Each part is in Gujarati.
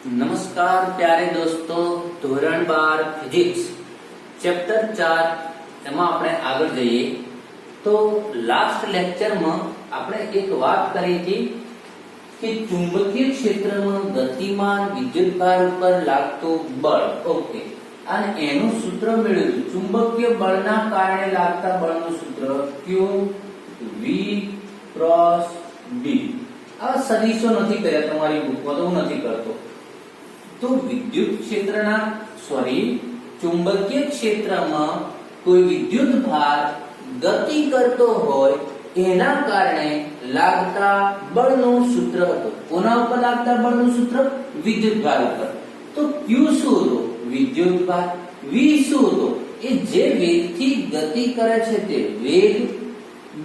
नमस्कार प्यारे दोस्तों, ધોરણ 12 ફિઝિક્સ ચેપ્ટર 4 એમાં આપણે આગળ જઈએ તો લાસ્ટ લેક્ચરમાં આપણે એક વાત કરી હતી કે ચુંબકીય ક્ષેત્રમાં ગતિમાન વિદ્યુતભાર ઉપર લાગતું બળ. ઓકે, અને એનું સૂત્ર મેળવ્યું. ચુંબકીય બળના કારણે લાગતા બળનું સૂત્ર Q V ક્રોસ B. આ સદીશો નથી કર્યા તમારી બુકમાં, તો હું નથી કરતો. તો વિદ્યુત ક્ષેત્રના ચુંબકીય ક્ષેત્રમાં કોઈ વિદ્યુત ભાર ગતિ કરતો હોય એના કારણે લાગતા બળનું સૂત્ર હતું. કોના ઉપર લાગતા બળનું સૂત્ર? વિદ્યુત ભાર ઉપર. તો Q શું હતો? વિદ્યુત ભાર. V શું હતો? એ જે વેગથી ગતિ કરે છે તે વેગ.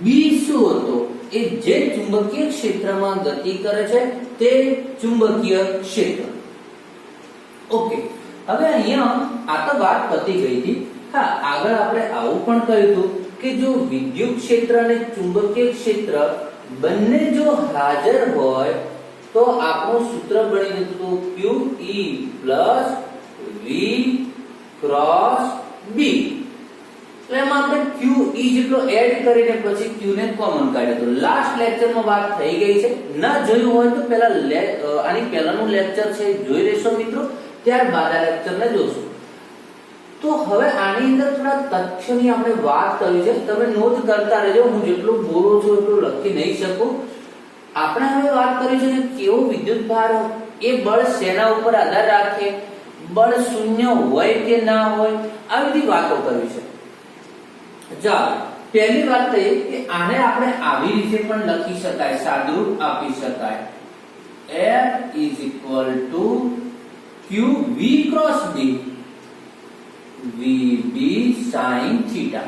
B શું હતો? એ જે ચુંબકીય ક્ષેત્રમાં ગતિ કરે છે તે ચુંબકીય ક્ષેત્ર. ઓકે, હવે અહીંયા આ તો વાત પતી ગઈ હતી. હા, આગળ આપણે આવું પણ કહ્યું હતું કે જો વિદ્યુત ક્ષેત્ર અને ચુંબકીય ક્ષેત્ર બંને જો હાજર હોય તો આપણું સૂત્ર બની જતું QE plus V cross B. તો એમાં આપણે QE જેટલો એડ કરીને પછી Q ને કોમન કાઢ્યો. તો લાસ્ટ લેક્ચરમાં વાત થઈ ગઈ છે. ના જોયું હોય તો પહેલા આની પહેલાનું લેક્ચર છે જોઈ લેશો મિત્રો, ત્યારબાદ આ લેક્ચરને જોશું. તો હવે આની અંદર થોડા તથ્યોની આપણે વાત કરી છે, તમે નોંધ કરતા રહેજો. હું જેટલું બોલું છું એટલું લખી નહીં શકું. આપણે હવે વાત કરી છે કે કેવો વિદ્યુત ભાર એ બળ શેના ઉપર આધાર રાખે, બળ શૂન્ય હોય કે ના હોય, આવી બધી વાતો કરવી છે. ચાલો, પહેલી વાત એ કે આને આપણે આવી રીતે પણ લખી શકાય, સાદુરૂપ આપી શકાય. F is equal to Q V cross B VB sin theta.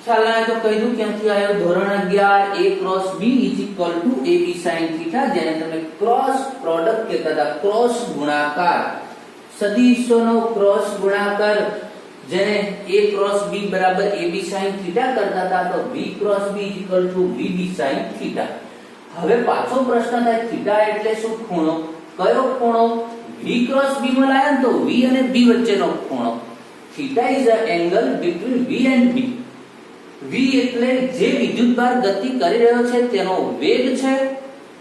ખ્યાલ આવે તો કહી દઉં ક્યાંથી આવ્યો? ધોરણ 11 A cross B is equal to AB sin theta, જેને તમે ક્રોસ પ્રોડક્ટ કહેતા હતા, ક્રોસ ગુણાકાર, સદિશોનો ક્રોસ ગુણાકાર, જેને A cross B બરાબર AB sin theta કરતા હતા. તો V cross B is equal to VB sin theta. હવે પાછો પ્રશ્ન થાય, થીટા એટલે શું? ખૂણો. કયો ખૂણો? V cross B માં લાયા તો V અને B વચ્ચેનો ખૂણો. Theta is a angle between V and B. V એટલે જે વિદ્યુતભાર ગતિ કરી રહ્યો છે તેનો વેગ છે,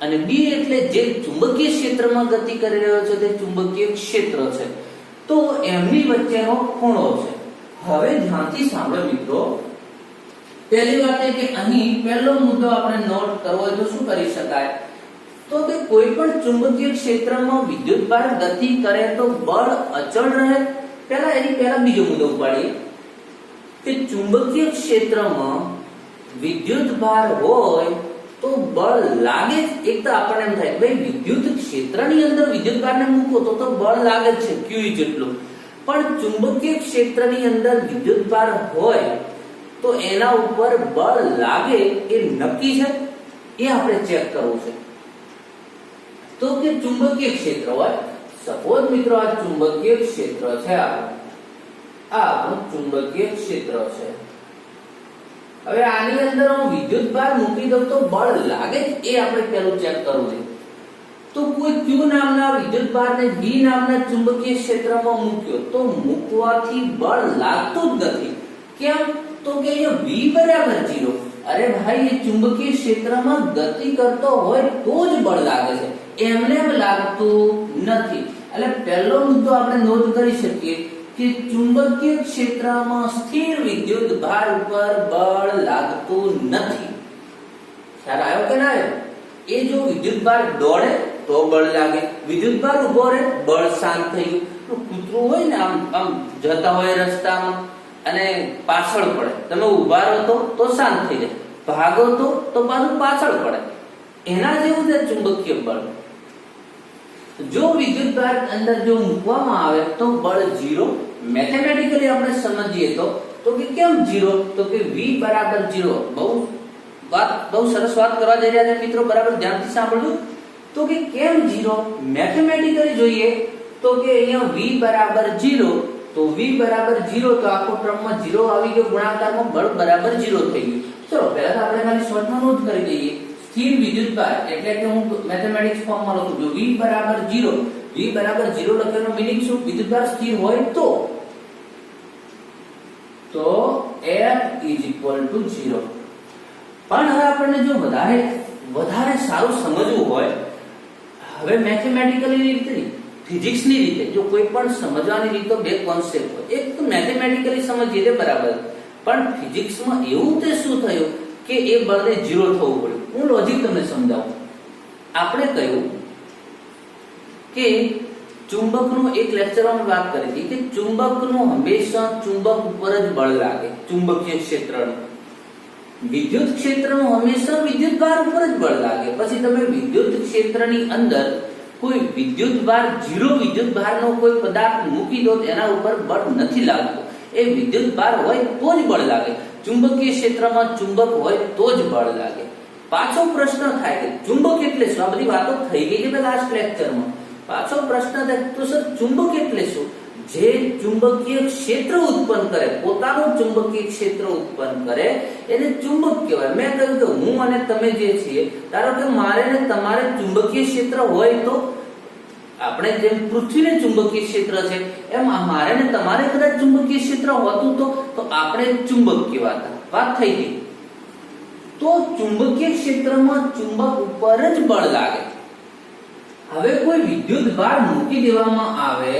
અને B એટલે જે ચુંબકીય ક્ષેત્રમાં ગતિ કરી રહ્યો છે તે ચુંબકીય ક્ષેત્ર છે. તો એમની વચ્ચેનો ખૂણો છે. હવે ધ્યાનથી સાંભળો મિત્રો. પહેલી વાત એ કે અહીં પહેલો મુદ્દો આપણે નોટ કરવો હોય તો શું કરી શકાય? તો કે કોઈ પણ ચુંબકીય ક્ષેત્રમાં વિદ્યુતભાર ગતિ કરે તો બળ અચળ રહે. પહેલા બીજો મુદ્દો ઉપાડીએ કે ચુંબકીય ક્ષેત્રમાં વિદ્યુતભાર હોય તો બળ લાગે. એક તો આપણને એમ થાય ભાઈ વિદ્યુત ક્ષેત્રની અંદર વિદ્યુતભારને મૂકો તો બળ લાગે છે Q જેટલું, પણ ચુંબકીય ક્ષેત્રની અંદર વિદ્યુતભાર હોય તો એના ઉપર બળ લાગે એ નક્કી છે, એ આપણે ચેક કરવું છે. તો કે ચુંબકીય ક્ષેત્ર હોય, સપોઝ મિત્રો આ ચુંબકીય ક્ષેત્ર છે, આ આપણું ચુંબકીય ક્ષેત્ર છે. હવે આની અંદર હું વિદ્યુતભાર મૂકી દઉં તો બળ લાગે એ આપણે પહેલું ચેક કરવું છે. તો કોઈ Q નામના વિદ્યુતભારને B નામના ચુંબકીય ક્ષેત્રમાં મૂક્યો તો મૂકવાથી બળ લાગતું જ નથી. કેમ? તો કે અહીંયા V બરાબર 0. અરે ભાઈ, એ ચુંબકીય ક્ષેત્રમાં ગતિ કરતો હોય તો જ બળ લાગે છે, એમને એમ લાગતું નથી. એટલે પહેલો મુદ્દો આપણે નોંધ કરી શકીએ કે ચુંબકીય ક્ષેત્રમાં સ્થિર વિદ્યુત ભાર ઉપર બળ લાગતું નથી. ખ્યાલ આવ્યો કે ના આવ્યો? એ જો વિદ્યુત ભાર દોડે તો બળ લાગે, વિદ્યુત ભાર ઉભો રહે બળ શાંત થઈ ગયું. કૂતરું હોય ને, આમ જતા હોય રસ્તામાં અને પાછળ પડે, તમે ઉભા રહો તો શાંત થઈ જાય, ભાગો તો પાછું પાછળ પડે. એના જેવું છે ચુંબકીય બળ. જો વિદ્યુતભાર અંદર જો મૂકવામાં આવે તો બળ 0. મેથેમેટિકલી આપણે સમજીએ તો કે કેમ 0? તો કે V બરાબર 0. બહુ સરસ વાત કરવા જઈ રહ્યા છે મિત્રો, બરાબર ધ્યાનથી સાંભળજો. તો કે કેમ 0? મેથેમેટિકલી જોઈએ તો કે અહીંયા V બરાબર 0, તો V બરાબર 0, તો આખો ક્રમમાં 0 આવી ગયો, ગુણાકારમાં બળ બરાબર 0 થઈ ગયું. ચલો પહેલા તો આપણે ખાલી શોર્ટમાં નોંધ કરી દઈએ. સ્થિર વિદ્યુતભાર એટલે કે હું મેથેમેટિક્સ ફોર્મમાં લખું છું V બરાબર 0. V બરાબર 0 લખવાનો મીનિંગ શું? વિદ્યુતભાર સ્થિર હોય તો F is equal to 0. પણ હવે આપણને જો વધારે સારું સમજવું હોય, હવે મેથેમેટિકલી રીતે ફિઝિક્સની રીતે જો કોઈ પણ સમજવાની રીતો બે કોન્સેપ્ટ હોય, એક તો મેથેમેટિકલી સમજીએ તે બરાબર, પણ ફિઝિક્સમાં એવું તે શું થયું કે એ બળને 0 થવું પડ્યું. હું લોજિક તમને સમજાવું. આપણે કહ્યું કે ચુંબકનું એક લેક્ચરમાં વાત કરી હતી કે ચુંબકનું હંમેશા ચુંબક ઉપર જ બળ લાગે, ચુંબકીય ક્ષેત્રનું. વિદ્યુત ક્ષેત્રનું હંમેશા વિદ્યુતભાર ઉપર જ બળ લાગે. પછી તમે વિદ્યુત ક્ષેત્રની અંદર કોઈ વિદ્યુતભાર 0 વિદ્યુતભારનો કોઈ પદાર્થ મૂકી દો એના ઉપર બળ નથી લાગતું. એ વિદ્યુતભાર હોય તો જ બળ લાગે. ચુંબકીય ક્ષેત્રમાં ચુંબક હોય તો જ બળ લાગે. પાછો પ્રશ્ન થાય કે ચુંબક એટલે શું? આ બધી વાતો થઈ ગઈ છે લાસ્ટ લેક્ચરમાં. પાછો પ્રશ્ન થાય તો સર ચુંબક એટલે શું? જે ચુંબકીય ક્ષેત્ર ઉત્પન્ન કરે, પોતાનું ચુંબકીય ક્ષેત્ર ઉત્પન્ન કરે એને ચુંબક કહેવાય. મેં કહ્યું કે હું અને તમે જે છીએ, ધારો કે મારે ને તમારે ચુંબકીય ક્ષેત્ર હોય તો આપણે જેમ પૃથ્વીને ચુંબકીય ક્ષેત્ર છે એમ મારે ને તમારે કદાચ ચુંબકીય ક્ષેત્ર હોતું તો આપણે ચુંબક કહેવાતા. વાત થઈ ગઈ. તો ચુંબકીય ક્ષેત્રમાં ચુંબક ઉપર જ બળ લાગે. હવે કોઈ વિદ્યુતભાર મૂકી દેવામાં આવે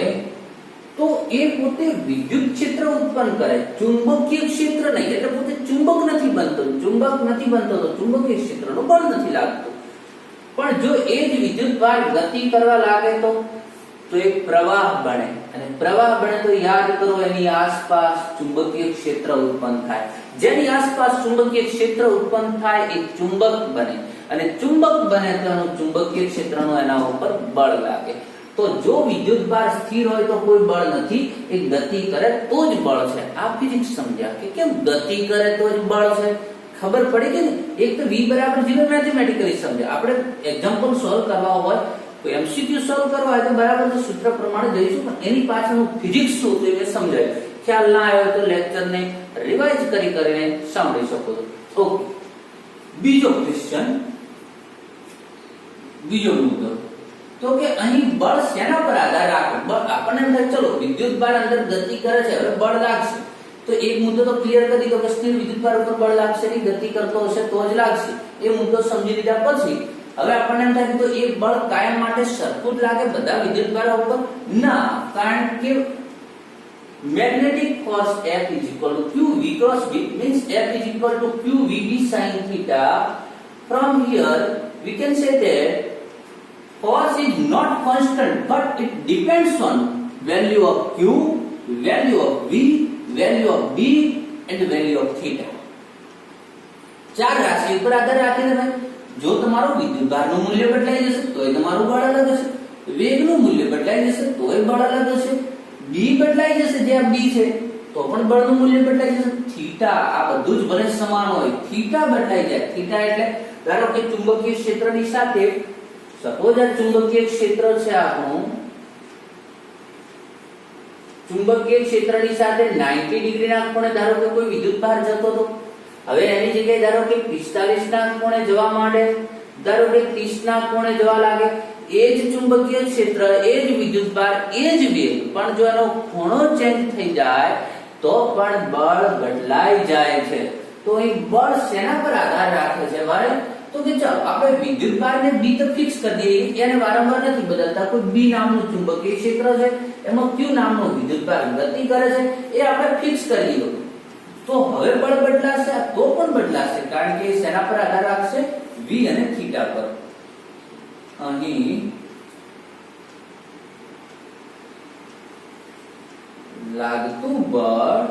તો એ પોતે વિદ્યુત ક્ષેત્ર ઉત્પન્ન કરે, ચુંબકીય ક્ષેત્ર નહીં. એટલે પોતે ચુંબક નથી બનતો. ચુંબક નથી બનતો તો ચુંબકીય ક્ષેત્રનો બળ નથી લાગતું. પણ જો એ જ વિદ્યુતભાર ગતિ કરવા લાગે તો એક પ્રવાહ બને, અને પ્રવાહ બને તો યાદ કરો એની આસપાસ ચુંબકીય ક્ષેત્ર ઉત્પન્ન થાય. જેની આસપાસ ચુંબકીય ક્ષેત્ર ઉત્પન્ન થાય એ ચુંબક બને, અને ચુંબક બને તો એનું ચુંબકીય ક્ષેત્રનો એના ઉપર બળ લાગે. તો જો વિદ્યુતભાર સ્થિર હોય તો કોઈ બળ નથી, એ ગતિ કરે તો જ બળ છે. આ ફિઝિક્સ સમજ્યા કે કેમ ગતિ કરે તો જ બળ છે. ખબર પડી કે એક તો V બરાબર 0 મેથેમેટિકલી સમજ્યા. આપણે એક્ઝામ્પલ સોલ્વ કરવા હોય, કોઈ MCQ સોલ્વ કરવા હોય તો બરાબર સૂત્ર પ્રમાણે જઈશું, પણ એની પાછળનું ફિઝિક્સ શું છે એ સમજાય. ખ્યાલ ના આવ્યો તો લેક્ચરને રિવાઇઝ કરીને સાંભળી શકો છો. ઓકે, બીજો ક્વેશ્ચન, બીજો મુદ્દો તો કે અહીં બળ શેના પર આધાર રાખે? બળ આપણને એમ થાય ચલો વિદ્યુતભાર અંદર ગતિ કરે છે, હવે બળ લાગશે. તો એક મુદ્દો તો ક્લિયર કરી દીધો કે સ્થિર વિદ્યુતભાર ઉપર બળ લાગશે નહીં, ગતિ કરતો હશે તો જ લાગશે. એ મુદ્દો સમજી લીધા પછી હવે આપણને એમ થાય કે તો એ બળ કાયમ માટે સરખું જ લાગે બધા વિદ્યુતભારો ઉપર? ના, કારણ કે magnetic force F is equal to q v cross b, means F is equal to q v b sin theta. From here we can say that force is not constant, but it depends on value of q, value of v, value of b and value of theta. ચાર રાશિ ઉપર આધાર રાખીને ભાઈ જો તમારું વિદ્યુતભારનું મૂલ્ય બદલાઈ જશે તોય તમારું બળ અલગ હશે, વેગનું મૂલ્ય બદલાઈ જશે તોય બળ અલગ હશે, b બદલાઈ જશે જે આ b છે તો પણ બળનું મૂલ્ય બદલાઈ જશે, થીટા આ બધું જ ભલે સમાન હોય, થીટા બદલાઈ જાય. થીટા એટલે ધારો કે ચુંબકીય ક્ષેત્રની સાથે સપોઝ આ ચુંબકીય ક્ષેત્ર છે આપણું, ચુંબકીય ક્ષેત્રની સાથે 90 ડિગ્રીના ખૂણે ધારો કે કોઈ વિદ્યુતભાર જતો હતો. હવે એની જગ્યાએ ધારો કે 45 ના ખૂણે જવા માંડે, ધારો કે 30 ના ખૂણે જવા લાગે. એ જ ચુંબકીય ક્ષેત્ર, એ જ વિદ્યુતભાર, એ જ વેગ, પણ જો એનો ખૂણો ચેન્જ થઈ જાય તો પણ બળ બદલાઈ જાય છે. તો એ બળ શેના પર આધાર રાખે છે ભાઈ? તો કે ચાલો આપણે વિદ્યુતભારને b તો ફિક્સ કરી દઈએ, એને વારંવાર નથી બદલતા. કોઈ b નામનું ચુંબકીય ક્ષેત્ર છે, એમાં q નામનો વિદ્યુતભાર ગતિ કરે છે, એ આપણે ફિક્સ કરી દીધું. તો હવે બળ બદલાશે તો પણ બદલાશે, કારણ કે શેના પર આધાર રાખશે? v અને થીટા પર. અહીં લાગતું બળ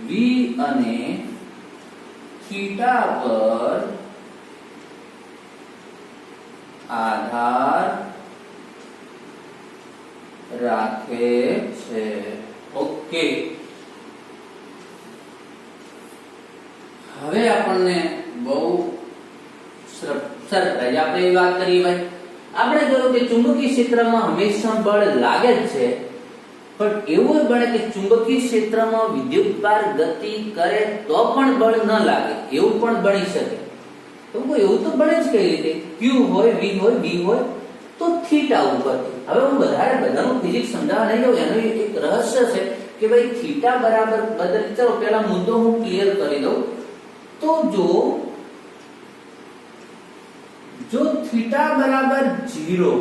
v અને થીટા પર આધાર રાખે છે. ઓકે, હવે આપણને બહુ સરપ્રાઈઝ આપણે એ વાત કરીએ ભાઈ. આપણે જોયું કે ચુંબકીય ક્ષેત્રમાં હંમેશા બળ લાગે જ છે, પણ એવું બને કે ચુંબકીય ક્ષેત્રમાં વિદ્યુતભાર ગતિ કરે તો પણ બળ ન લાગે, એવું પણ બની શકે. તો એવું તો બને જ કઈ રીતે, Q હોય, V હોય, B હોય તો થીટા ઉપરથી. હવે હું બધાનું ફિઝિક્સ સમજાવવા નહીં જાઉં, એનું એક રહસ્ય છે કે ભાઈ થીટા બરાબર બદલ. ચલો પહેલા મુદ્દો હું ક્લિયર કરી દઉં. તો જો થીટા બરાબર 0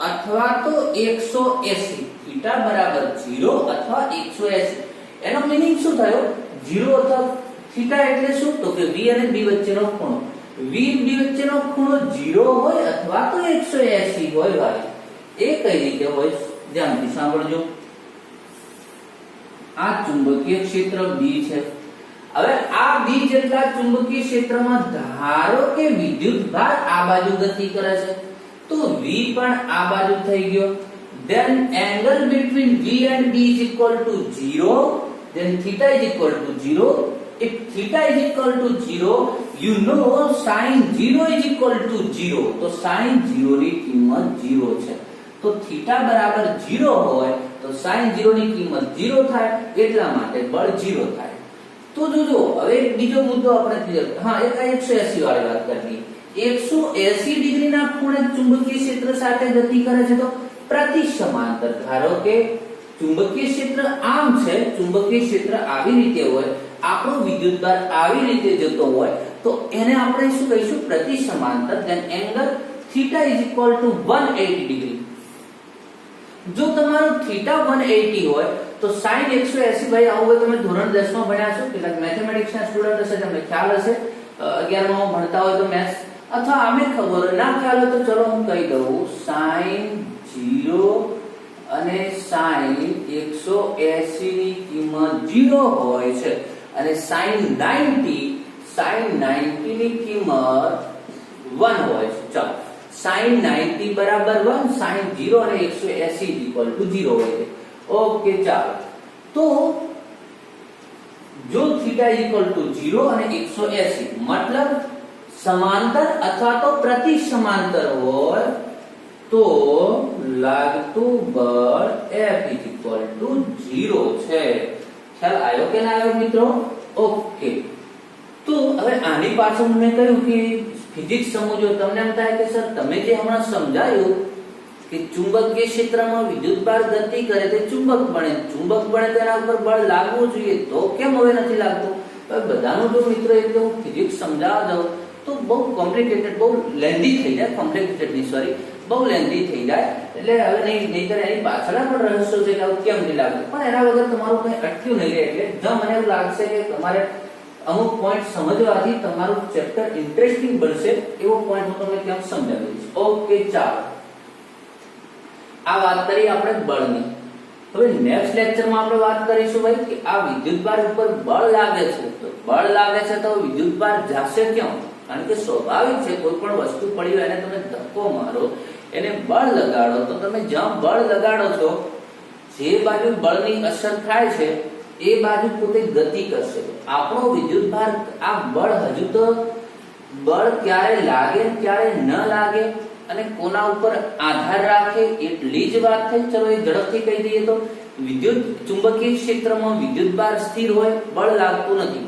અથવા તો 180, થીટા બરાબર 0 અથવા 180, એનો મીનિંગ શું થયો? 0 અથવા થીટા એટલે શું? તો કે V અને B વચ્ચેનો ખૂણો. V B વચ્ચેનો ખૂણો 0 હોય અથવા તો 180 હોય ભાઈ. એ કઈ રીતે હોય? ધ્યાનથી સાંભળજો. આ ચુંબકીય ક્ષેત્ર B છે. હવે આ B જેટલા ચુંબકીય ક્ષેત્રમાં ધારો કે વિદ્યુતભાર આ બાજુ ગતિ કરે છે, તો V પણ આ બાજુ થઈ ગયો. then angle between V and B is equal to 0, then theta is equal to 0. if theta is equal to 0, you know sin 0 is equal to 0. તો sin 0 ની કિંમત 0 છે. તો થીટા બરાબર 0 હોય તો sin 0 ની કિંમત 0 થાય, એટલા માટે બળ 0 થાય. તો જોજો હવે એક બીજો મુદ્દો આપણે ક્લિયર. હા, એક 180 વાળી વાત કરીએ. 180 ડિગ્રીના ખૂણે ચુંબકીય ક્ષેત્ર સાથે ગતિ કરે છે તો પ્રતિ સમાંતર. ધારો કે ચુંબકીય ક્ષેત્ર આમ છે, ચુંબકીય ક્ષેત્ર આવી રીતે હોય, આપણો વિદ્યુતભાર આવી રીતે જતો હોય, તો એને આપણે શું કહીશું? પ્રતિ સમાંતર. then angle theta is equal to 180 degree. જો તમારું થીટા 180 હોય તો sin 180 ભાઈ આવું તમે ધોરણ 10 માં ભણ્યા છો, કેટલાક મેથેમેટિક્સ ના સ્ટુડન્ટ હશે, તમને ખ્યાલ હશે. 11 માં ભણતા હોય તો મેથ્સ, અથવા આમે ખબર ના ખ્યાલ હોય તો ચલો હું કહી દઉં. sin 0 અને sin 180 ની કિંમત 0 હોય છે, અને sin 90 ની કિંમત 1 હોય છે. ચાલો sin 90 બરાબર 1, sin 0 અને 180 ઇક્વલ ટુ 0 હોય છે. ઓકે, ચાલો. તો જો થીટા ઇક્વલ ટુ 0 અને 180 મતલબ સમાંતર અથવા તો પ્રતિ સમાંતર હોય તો લાગતું બળ F ઇક્વલ ટુ 0 છે. ખ્યાલ આવ્યો કે ના આવ્યો મિત્રો? ઓકે. તો હવે આની પાછળ મેં કહ્યું કે ફિઝિક્સ સમજો. તમને એમ થાય કે સર તમે જે હમણાં સમજાયું કે ચુંબકીય ક્ષેત્રમાં વિદ્યુતભાર ગતિ કરે તે ચુંબક બને, ચુંબક બને તેના ઉપર બળ લાગવું જોઈએ, તો કેમ હવે નથી લાગતું? તો બધાનું જો મિત્રો એટલે હું ફિઝિક્સ સમજાવવા દઉં તો બહુ કોમ્પ્લિકેટેડ, બહુ લેન્ધી થઈ જાય. કોમ્પ્લિકેટેડ નહીં, સોરી, બહુ લેન્ધી થઈ જાય. એટલે હવે નહીંતર એની પાછળ પણ રહસ્યો છે કે આવું કેમ નહીં લાગતું. પણ એના વગર તમારું કંઈ અટક્યું નહીં રહે. એટલે જો મને એવું લાગશે કે તમારે અમુક પોઈન્ટ સમજવાથી તમારું ચેપ્ટર ઇન્ટરેસ્ટિંગ બનશે, એવો પોઈન્ટ હું તમને કેમ સમજાવી દઈશ. ઓકે, ચાલો. આ વાત કરી આપણે બળની. હવે નેક્સ્ટ લેક્ચરમાં આપણે વાત કરીશું ભાઈ કે આ વિદ્યુતભાર ઉપર બળ લાગે છે, તો બળ લાગે છે તો વિદ્યુતભાર જાશે ક્યાં? કારણ કે સ્વાભાવિક છે, કોઈ પણ વસ્તુ પડી હોય એને તમે ધક્કો મારો, એને બળ લગાડો, તો તમે જ્યાં બળ લગાડો છો જે બાજુ બળની અસર થાય છે એ બાજુ પોતે ગતિ કરશે. આપણો વિદ્યુતભાર આ બળ હજુ તો બળ ક્યારે લાગે ક્યારે ન લાગે અને કોના ઉપર આધાર રાખે એટલી જ વાત થઈ. ચલો એ ઝડપથી કહી દઈએ તો વિદ્યુત ચુંબકીય ક્ષેત્રમાં વિદ્યુતભાર સ્થિર હોય, બળ લાગતું નથી.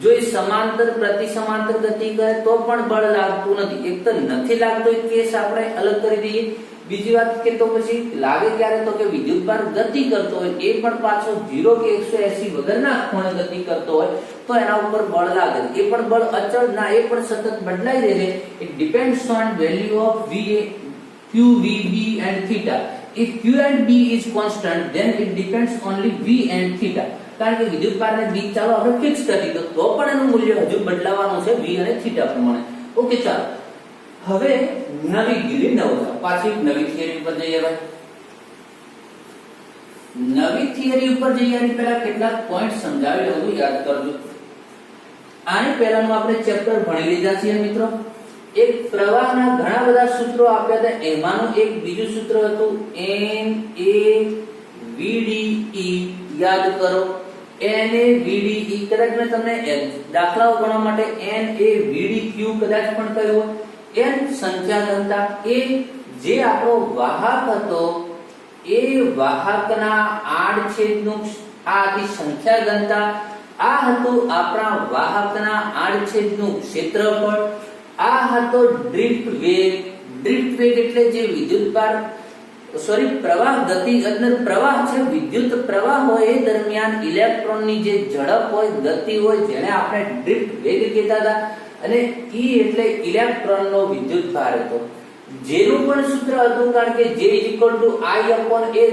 જો એ સમાંતર પ્રતિ સમાંતર ગતિ કરે તો પણ બળ લાગતું નથી. એક તો નથી લાગતો એ કેસ આપણે અલગ કરી દઈએ. બીજી વાત કે તો પછી લાગે ક્યારે? તો કે વિદ્યુતભાર ગતિ કરતો હોય, એ પણ પાછો 0 કે 180 વગરના ખૂણે ગતિ કરતો હોય તો એના ઉપર બળ લાગે. એ પણ બળ અચળ ના, એ પણ સતત બદલાઈ રહે છે. It depends on value of VA, Q, V, B and theta. If Q and B is constant, then it depends only V and theta. કારણ કે વિદ્યુતભારને B ચાલો આપણે ફિક્સ કરી દીધો, તો પણ એનું મૂલ્ય હજુ બદલાવાનું છે V અને થીટા પ્રમાણે. ઓકે, ચાલો. હવે નવી ગીરી નવતા, પાછી નવી થિયરી ઉપર જઈએ ભાઈ. નવી થિયરી ઉપર જઈએ એની પહેલા કેટલાક પોઈન્ટ સમજાવી લઉં, યાદ કરજો. આની પહેલાનું આપણે ચેપ્ટર ભણી લીધા છે મિત્રો. એક પ્રવાહના ઘણા બધા સૂત્રો આપ્યા હતા, એમાંનું એક બીજું સૂત્ર હતું NaVDE. યાદ કરો, NaVDE. કદાચ મેં તમને દાખલાઓ ગણવા માટે NaVDQ કદાચ પણ કહ્યું. n સંખ્યા ઘનતા, એ જે આપણો વાહક હતો એ વાહકના આડછેદનું આ હતી સંખ્યા ઘનતા. આ હતું આપણા વાહકના આડછેદનું ક્ષેત્રફળ. આ હતો ડ્રિફ્ટ વેગ. ડ્રિફ્ટ વેગ એટલે જે વિદ્યુતભાર પ્રવાહ ગતિ અંદર પ્રવાહ છે, વિદ્યુત પ્રવાહ હોય એ દરમિયાન ઇલેક્ટ્રોનની જે ઝડપ હોય, ગતિ હોય, જેને આપણે ડ્રિફ્ટ વેગ કહેતા હતા. અને E એટલે ઇલેક્ટ્રોનનો વિદ્યુતભાર હતો. જેનું પણ સૂત્ર હતું, કારણ કે J = I/A,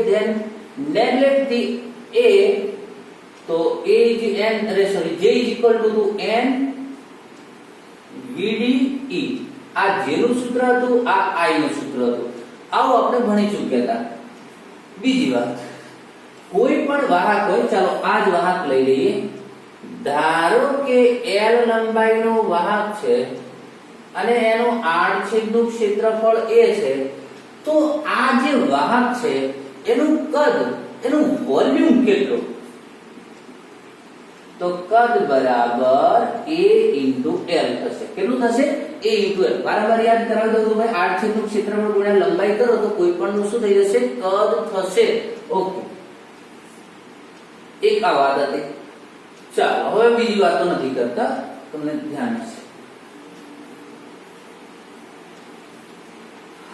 then neglect the A, તો J = N VDE. આ જેનું સૂત્ર હતું, આ I નું સૂત્ર હતું. આવું આપણે ભણી ચૂક્યા હતા. બીજી વાત, કોઈ પણ વાહક હોય, ચાલો આ જ વાહક લઈ લઈએ. ધારો કે L લંબાઈનો વાહક છે અને એનું આડછેદનું ક્ષેત્રફળ A છે, તો આ જે વાહક છે એનું કદ, એનું વોલ્યુમ કેટલું? તો કદ બરાબર A × L થશે. કેટલું થશે? A × L. વારંવાર યાદ કરાવી દઉં ભાઈ, આડછેદનું ક્ષેત્રફળ ગુણ્યા લંબાઈ કરો તો કોઈ પણ નું શું થઈ જશે? કદ થશે. ઓકે, એક આ વાત હતી. ચાલો હવે બીજી વાતો નથી કરતા, તમને ધ્યાન હશે.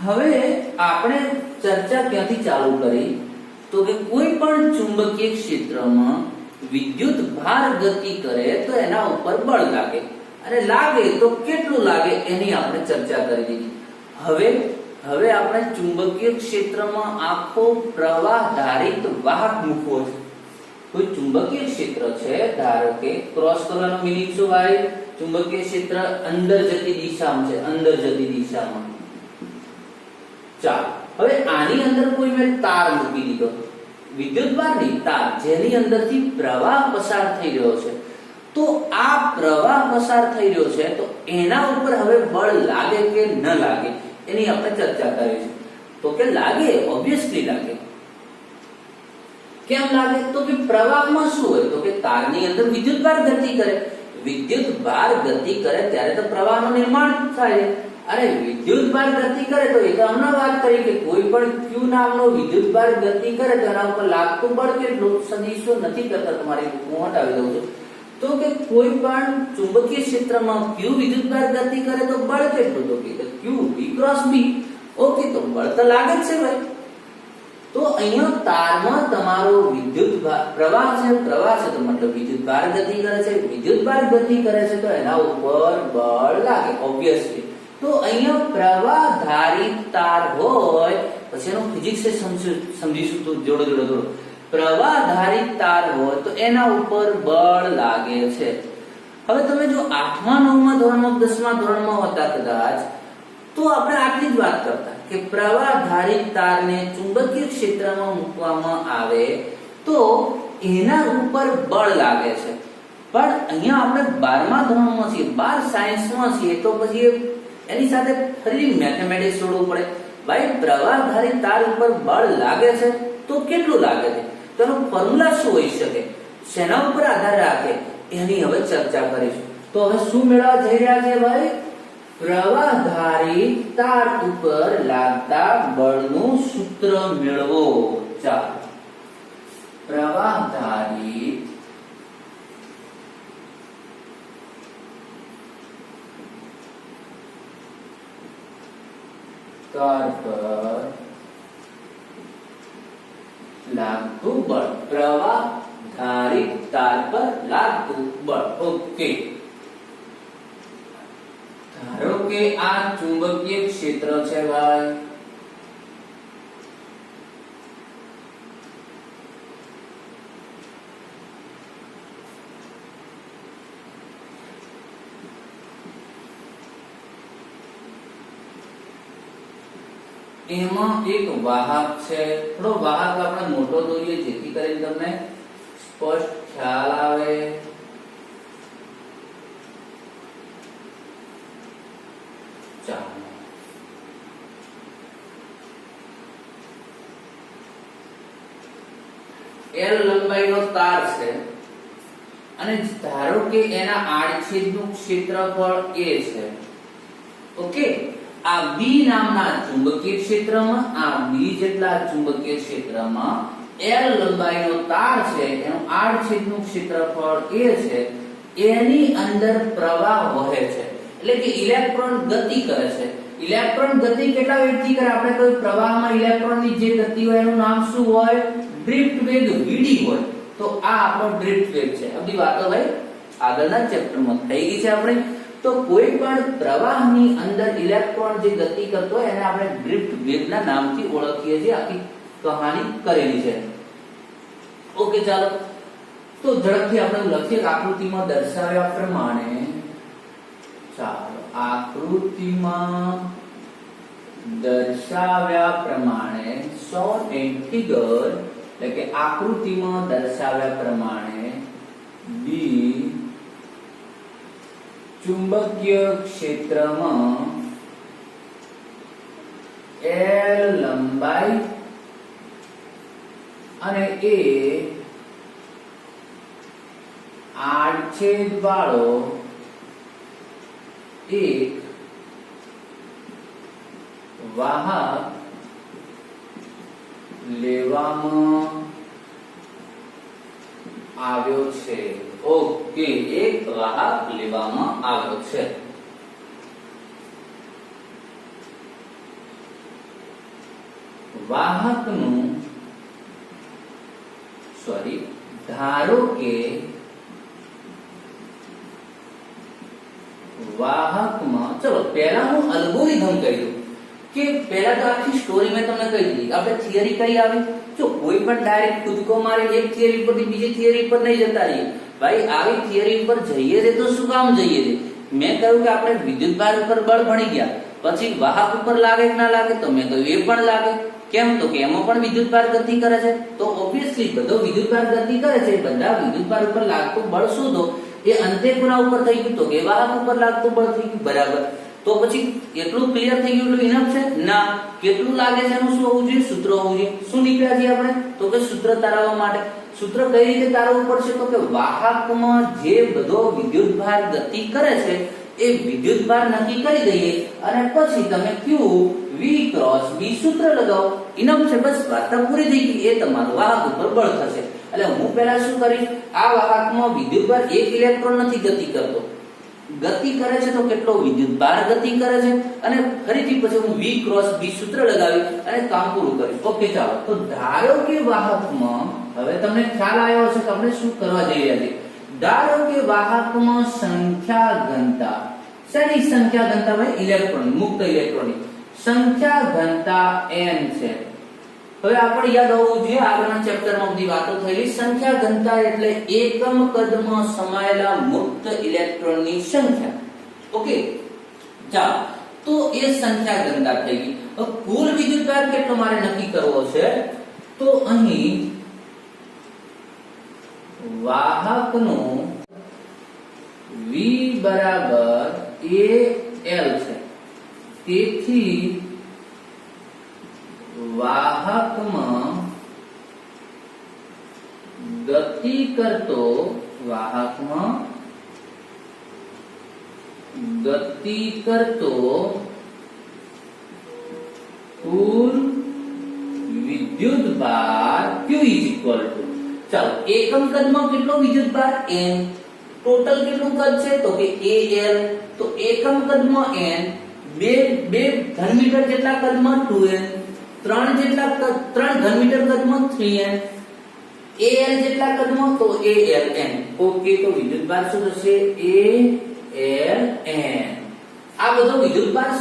હવે આપણે ચર્ચા ક્યાંથી ચાલુ કરી? તો કે કોઈ પણ ચુંબકીય ક્ષેત્રમાં વિદ્યુત ભાર ગતિ કરે તો એના ઉપર બળ લાગે, અને લાગે તો કેટલું લાગે એની આપણે ચર્ચા કરી દીધી. હવે આપણે ચુંબકીય ક્ષેત્રમાં આખો પ્રવાહ ધારિત વાહક મૂકવો છે. કોઈ ચુંબકીય ક્ષેત્ર છે, ધારો કે ક્રોસ કરવાનો મીનિંગ શું ભાઈ? ચુંબકીય ક્ષેત્ર અંદર જતી દિશામાં છે, અંદર જતી દિશામાં. ચાલો હવે આની અંદર કોઈ મેં તાર મૂકી દીધો, વિદ્યુતભારની તાર, જેની અંદરથી પ્રવાહ પસાર થઈ રહ્યો છે. તો આ પ્રવાહ પસાર થઈ રહ્યો છે, તો એના ઉપર હવે બળ લાગે કે ન લાગે એની આપણે ચર્ચા કરીશું. તો કે લાગે, ઓબ્વિયસલી લાગે. કેમ લાગે? તો કે પ્રવાહમાં શું હોય? તો કે તારની અંદર વિદ્યુતભાર ગતિ કરે. વિદ્યુતભાર ગતિ કરે ત્યારે તો પ્રવાહનું નિર્માણ થાય. અને વિદ્યુતભાર ગતિ કરે તો એ તો હમણાં વાત કરી કે કોઈ પણ Q નામનો વિદ્યુતભાર ગતિ કરે તો એના ઉપર લાગતું બળ કેટલું? સદીશો નથી કરતા, તમારી હું હટાવી દઉં છું. તો કે કોઈ પણ ચુંબકીય ક્ષેત્રમાં Q વિદ્યુતભાર ગતિ કરે તો બળ કેટલું? તો કે Q B × B. ઓકે, તો બળ તો લાગે જ છે ભાઈ. તો અહીંયા તારમાં તમારો વિદ્યુત પ્રવાહ છે, તો મતલબ વિદ્યુતભાર ગતિ કરે છે. વિદ્યુતભાર ગતિ કરે છે તો એના ઉપર બળ લાગે, ઓબ્વિયસલી. તો અહીંયા પ્રવાહ ધારિત તાર હોય, પછી એનો ફિઝિક્સ સમજીશું તો જોડો. પ્રવાહ ધારિત તાર હોય તો એના ઉપર બળ લાગે છે. હવે તમે જો 8મા 9મા ધોરણમાં 10મા ધોરણમાં હતા કદાચ, તો આપણે આટલી જ વાત કરતા કે પ્રવાહ ધારિત તારને ચુંબકીય ક્ષેત્રમાં મૂકવામાં આવે તો એના ઉપર બળ લાગે છે. પણ અહીંયા આપણે 12મા ધોરણમાં છીએ, 12 સાયન્સમાં છીએ, તો પછી એની સાથે ફરી મેથેમેટિક્સ જોડવું પડે. ભાઈ પ્રવાહ ધારિત તાર ઉપર બળ લાગે છે તો કેટલું લાગે છે? તેનો ફોર્મ્યુલા શું હોઈ શકે? શેના ઉપર આધાર રાખે? એની હવે ચર્ચા કરીશું. તો હવે શું મેળવવા જઈ રહ્યા છે ભાઈ? પ્રવાહ ધારિત તાર ઉપર લાગતા બળનું સૂત્ર મેળવો. ચાલો, પ્રવાહ ધારિત તાર પર લાગતું બળ. પ્રવાહ ધારિત તાર પર લાગતું બળ. ઓકે, ધારો કે આ ચુંબકીય ક્ષેત્ર છે ભાઈ. એમાં એક વાહક છે. થોડો વાહક આપણે મોટો દોરીએ જેથી કરીને તમને સ્પષ્ટ ખ્યાલ આવે. ચાલો, L લંબાઈનો તાર છે અને ધારો કે એના આડછેદનું ક્ષેત્રફળ A છે. ઓકે, આ B નામના ચુંબકીય ક્ષેત્રમાં, આ B જેટલા ચુંબકીય ક્ષેત્રમાં L લંબાઈનો તાર છે, એનું આડછેદનું ક્ષેત્રફળ A છે. એની અંદર પ્રવાહ વહે છે. એટલે કે ઇલેક્ટ્રોન ગતિ કરે છે. ઇલેક્ટ્રોન ગતિ કેટલા વેગથી કરે? આપણે કોઈ પ્રવાહમાં ઇલેક્ટ્રોનની જે ગતિ હોય એનું નામ શું હોય? ડ્રિફ્ટ વેગ vd હોય. તો આ આપણો ડ્રિફ્ટ વેગ છે. આ બધી વાતો ભાઈ આગળના ચેપ્ટરમાં થઈ ગઈ છે આપણે. તો કોઈ પણ પ્રવાહની અંદર ઇલેક્ટ્રોન જે ગતિ કરતો હોય એને આપણે ડ્રિફ્ટ વેગના નામથી ઓળખીએ છીએ. આખી કહાની કરેલી છે. ઓકે ચાલો તો ઝડપથી આપણે લખીએ આકૃતિમાં દર્શાવ્યા પ્રમાણે. ચાલો આકૃતિમાં દર્શાવ્યા પ્રમાણે shown in figure એટલે કે આકૃતિમાં દર્શાવ્યા પ્રમાણે B ચુંબકીય ક્ષેત્રમાં L લંબાઈ અને A આડછેદ વાળો એક વાહક લેવામાં આવ્યો છે. ઓકે, એક વાહક લેવામાં આવ્યો છે. વાહકનું ધારો કે વાહકમાં, ચલો પહેલા હું અલ્ગોરિધમ કહી દઉં કે પહેલા તો આખી સ્ટોરી મેં તમને કહી દીધી. આપણે થિયરી કઈ આવી? જો કોઈ પણ ડાયરેક્ટ કૂદકો મારે એક થિયરી પરથી બીજી થિયરી પર નહીં જતા રહીએ ભાઈ. આવી થિયરી પર જઈએ રે તો શું કામ જઈએ રે? મેં કહ્યું કે આપણે વિદ્યુતભાર ઉપર બળ ભણી ગયા, પછી વાહક ઉપર લાગે કે ના લાગે? તો મેં કહ્યું એ પણ લાગે. કેમ? તો કે એમાં પણ વિદ્યુતભાર ગતિ કરે છે. તો ઓબ્વિયસલી બધો વિદ્યુતભાર ગતિ કરે છે, બધા વિદ્યુતભાર ઉપર લાગતું બળ શોધો. એ અંતે કોના ઉપર થઈ ગયું? તો કે વાહક ઉપર લાગતું બળ થઈ ગયું. બરાબર. તો પછી એટલું ક્લિયર થઈ ગયું, એટલું ઇનફ છે? ના. કેટલું લાગે છે એનું શું હોવું જોઈએ? સૂત્ર હોવું જોઈએ. શું નીકળ્યા છે આપણે? તો કે સૂત્ર તારવવા માટે. સૂત્ર કઈ રીતે તારવવું પડશે? તો કે વાહકમાં જે બધો વિદ્યુતભાર ગતિ કરે છે એ વિદ્યુતભાર નક્કી કરી દઈએ અને પછી તમે Q V ક્રોસ B સૂત્ર લગાવો. ઇનફ છે, બસ વાત પૂરી થઈ ગઈ. એ તમારું વાહક ઉપર બળ થશે. એટલે હું પહેલા શું કરીશ? આ વાહકમાં વિદ્યુતભાર એક ઇલેક્ટ્રોન નથી ગતિ કરતો, ગતિ કરે છે તો કેટલો વિદ્યુતભાર ગતિ કરે છે, અને ફરીથી પછી હું V ક્રોસ B સૂત્ર લગાવી અને કામ પૂરું કરીશ. ઓકે ચાલો. તો ધારો કે વાહકમાં, હવે તમને ખ્યાલ આવ્યો હશે કે આપણે શું કરવા જઈ રહ્યા છીએ. ધારો કે વાહકમાં સંખ્યા ઘનતા, શેની સંખ્યા ઘનતા ભાઈ? ઇલેક્ટ્રોન, મુક્ત ઇલેક્ટ્રોનની સંખ્યા ઘનતા n છે. હવે આપણે યાદ હોવું જોઈએ, આગળના ચેપ્ટરમાં બધી વાતો થયેલી. સંખ્યા ઘનતા એટલે એકમ કદમાં સમાયેલા મુક્ત ઇલેક્ટ્રોનની સંખ્યા. ઓકે ચાલો, તો એ સંખ્યા ઘનતા થઈ ગઈ. હવે કુલ વિદ્યુતભાર કેટલો મારે નક્કી કરવો છે? તો અહીં વાહકનો V બરાબર AL છે. તેથી વાહકમાં ગતિ કરતો કુલ વિદ્યુતભાર Q ચાલો એકમ કદમાં કેટલો વિદ્યુતભાર? n. ટોટલ કેટલું કદ છે? તો કે AL. તો એકમ કદમાં n, બે ઘન મીટર જેટલા કદમાં 2n, 3 ઘન મીટર કદમાં 3n, AL જેટલા કદમાં તો ALN. ઓકે, તો વિદ્યુતભાર શું થશે? ALN. આ બધો વિદ્યુતભાર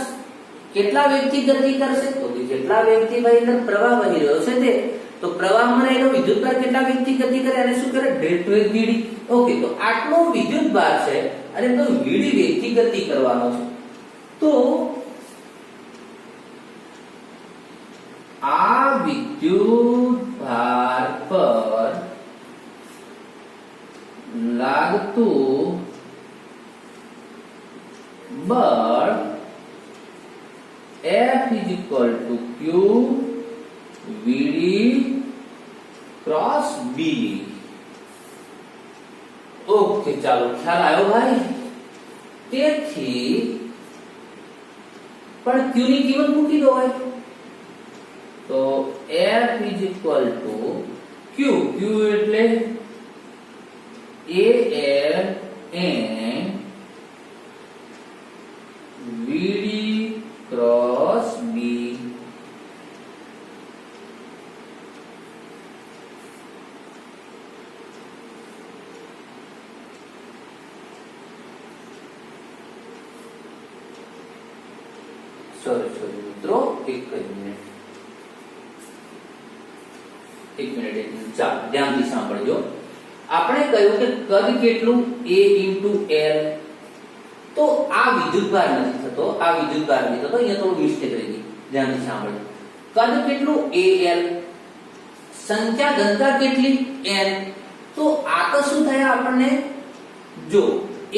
કેટલા વેગથી ગતિ કરશે? તો કે જેટલા વેગથી ભાઈ અંદર પ્રવાહ વહી રહ્યો છે તે, તો પ્રવાહમાં રહેલો વિદ્યુતભાર કેટલા વેગથી ગતિ કરે અને શું કરે? ડ્રિફ્ટ વેગ vd. ઓકે, તો આટલો વિદ્યુતભાર છે અને તો vd વેગથી ગતિ કરવાનો છે. તો આ વિદ્યુતભાર પર લાગતું બળ F = Q VD cross B. Okay ચાલો, ખ્યાલ આવ્યો ભાઈ? તેથી પણ Q ની કિંમત મૂકી દો ભાઈ. તો F = Q એટલે ALN સોરી મિત્રો, એક મિનિટ, ચાલો ધ્યાનથી સાંભળજો. આપણે કહ્યું કે કદ કેટલું a * l, તો આ વિદ્યુતભાર નથી થતો, આ વિદ્યુતભાર નથી થતો, અહીંયા થોડું મિસ્ટેક રહી ગઈ. ધ્યાનથી સાંભળજો. કદ કેટલું al, સંખ્યા ઘનતા કેટલી n, તો આ તો શું થાય આપણને, જો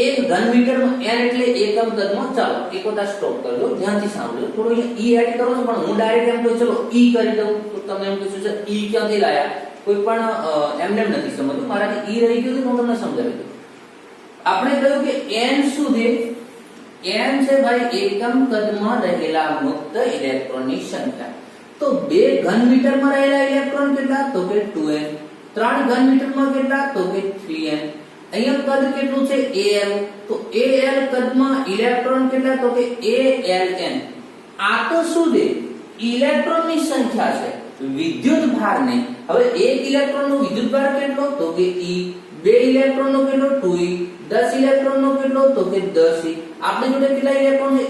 એક ઘન મીટરમાં n એટલે એકમ કદમાં. ચાલો એક વખત સ્ટોપ કરજો, ધ્યાનથી સાંભળજો. થોડું અહીંયા e એડ કરો છો, પણ હું ડાયરેક્ટ એમ કહું ચલો e કરી દઉં, તો તમે એમ કહેશો સર e ક્યાંથી લાયા, કોઈ પણ એમને નથી સમજતું, મારાથી e રહી ગયું તો હું તમને સમજાવી દઉં. આપણે કહ્યું કે n શું છે, n છે ભાઈ એકમ કદમાં રહેલા મુક્ત ઇલેક્ટ્રોનની સંખ્યા. તો 2 ઘન મીટરમાં રહેલા ઇલેક્ટ્રોન કેટલા, તો કે 2n. 3 ઘન મીટરમાં કેટલા, તો કે 3n. અહીંયા કદ કેટલું છે al, તો al કદમાં ઇલેક્ટ્રોન કેટલા, તો કે aln. આ તો શું છે, ઇલેક્ટ્રોનની સંખ્યા છે, વિદ્યુત ભાર નહીં. હવે એક ઇલેક્ટ્રોનનો વિદ્યુત ભાર કેટલો, તો કે e. 2 ઇલેક્ટ્રોનનો કેટલો, 2e. 10 ઇલેક્ટ્રોનનો કેટલો, તો કે 10e. આપણી જોડે કેટલા ઇલેક્ટ્રોન છે,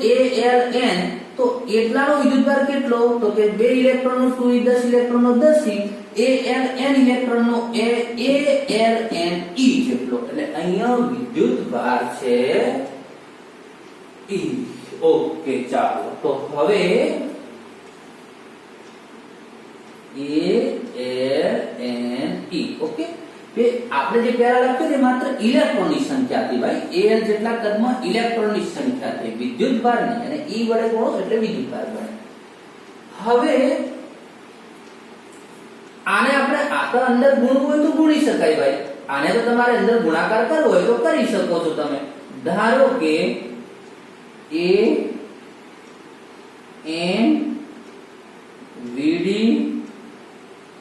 aln, તો એટલાનો વિદ્યુતભાર કેટલો, તો કે 2 ઇલેક્ટ્રોનનો 2e, 10 ઇલેક્ટ્રોનનો 10e, aln ઇલેક્ટ્રોનનો alne જેટલો. એટલે અહીંયા વિદ્યુતભાર છે e. ઓકે, ચાલો તો હવે alne. ઓકે, કે આપણે જે પહેલા લખ્યું તે માત્ર ઇલેક્ટ્રોનની સંખ્યા હતી ભાઈ, al જેટલા કદમાં ઇલેક્ટ્રોનની સંખ્યા છે, વિદ્યુતભાર નહીં. અને e વડે ગુણો એટલે વિદ્યુતભાર બને. હવે આને આપણે આખા અંદર ગુણવું હોય તો ગુણી શકાય ભાઈ. આને તો તમારે અંદર ગુણાકાર કરવો હોય તો કરી શકો છો તમે. ધારો કે a n vd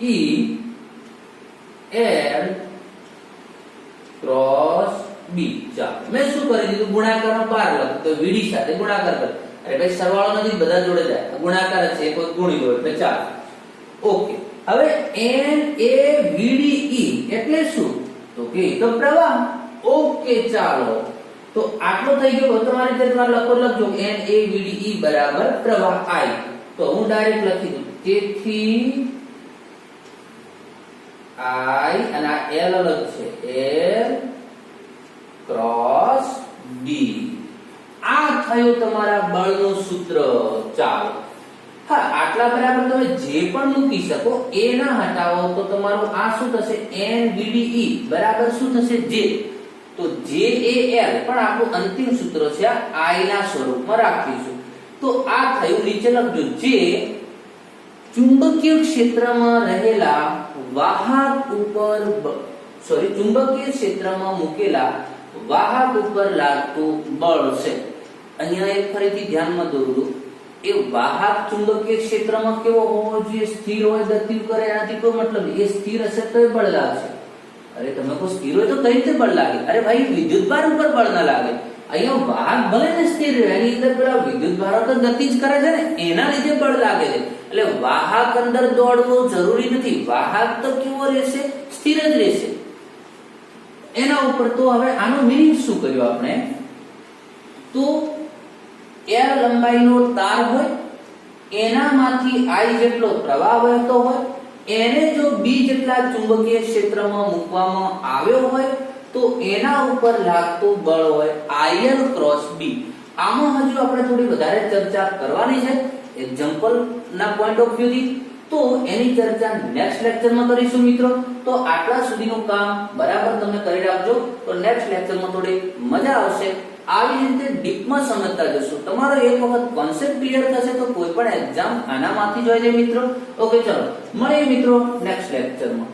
e l cross b. ચાલો મેં શું કરી દીધું, ગુણાકારમાં બાર લખ્યું, તો vd સાથે ગુણાકાર કર. અરે ભાઈ સરવાળો નથી, બધા જોડે જાય, ગુણાકાર છે, કોઈ ગુણી લો એટલે ચાલો. ઓકે, હવે n a vd e એટલે શું, તો કે તો પ્રવાહ. ઓકે, ચાલો તો આટલો થઈ ગયો. તમારી રીતે તમારે લખજો n a vd e બરાબર પ્રવાહ I. તો હું ડાયરેક્ટ લખી દઉં, તેથી I અને આ L અલગ છે, L ક્રોસ B. આ થયું તમારા બળનું સૂત્ર. ચાલો, હા આટલા બરાબર તમે જે પણ મૂકી શકો, a ના હટાવો તો તમારું આ શું થશે, n vd e બરાબર શું થશે, j. તો j a l પણ આપણું અંતિમ સૂત્ર છે, આ I ના સ્વરૂપમાં રાખીશું. તો આ થયું, નીચે લખજો, જે ચુંબકીય ક્ષેત્રમાં રહેલા વાહક ઉપર ચુંબકીય ક્ષેત્રમાં મૂકેલા વાહક ઉપર લાગતું બળ છે. અહીંયા એક ફરીથી ધ્યાનમાં દોરું, એ વાહક ચુંબકીય ક્ષેત્રમાં કેવો હોવો જોઈએ, સ્થિર હોય, ગતિ કરે, એનાથી કોઈ મતલબ નહીં. એ સ્થિર હશે તો બળ લાગશે. અરે તમે કોઈ સ્થિર હોય તો કઈ રીતે બળ લાગે, અરે ભાઈ વિદ્યુતભાર ઉપર બળ ના લાગે. અહીંયા વાહક ભલે ને સ્થિર રહે, એની અંદર પેલા વિદ્યુતભારો તો ગતિ જ કરે છે ને, એના લીધે બળ લાગે છે. એટલે વાહક અંદર દોડવું જરૂરી નથી, વાહક તો કેવો રહેશે, સ્થિર જ રહેશે એના ઉપર. તો હવે આનો મીનિંગ શું કર્યો આપણે, તો L લંબાઈનો તાર હોય, એનામાંથી I જેટલો પ્રવાહ વહેતો હોય, એને જો B જેટલા ચુંબકીય ક્ષેત્રમાં મૂકવામાં આવ્યો હોય તો એના ઉપર લાગતું બળ હોય IL ક્રોસ B. આમાં હજુ આપણે થોડી વધારે ચર્ચા કરવાની છે એક્ઝામ્પલ ના પોઈન્ટ ઓફ વ્યૂ થી, તો એની ચર્ચા નેક્સ્ટ લેક્ચરમાં કરીશું મિત્રો. તો આટલા સુધીનું કામ બરાબર તમે કરી રાખજો, તો નેક્સ્ટ લેક્ચરમાં થોડી મજા આવશે. આવી રીતે ડીપમાં સમજતા જશો. તમારો એક વખત કોન્સેપ્ટ ક્લિયર થશે તો કોઈ પણ એક્ઝામ આનામાંથી જ હોય છે મિત્રો. ઓકે, ચલો મળીએ મિત્રો નેક્સ્ટ લેક્ચરમાં.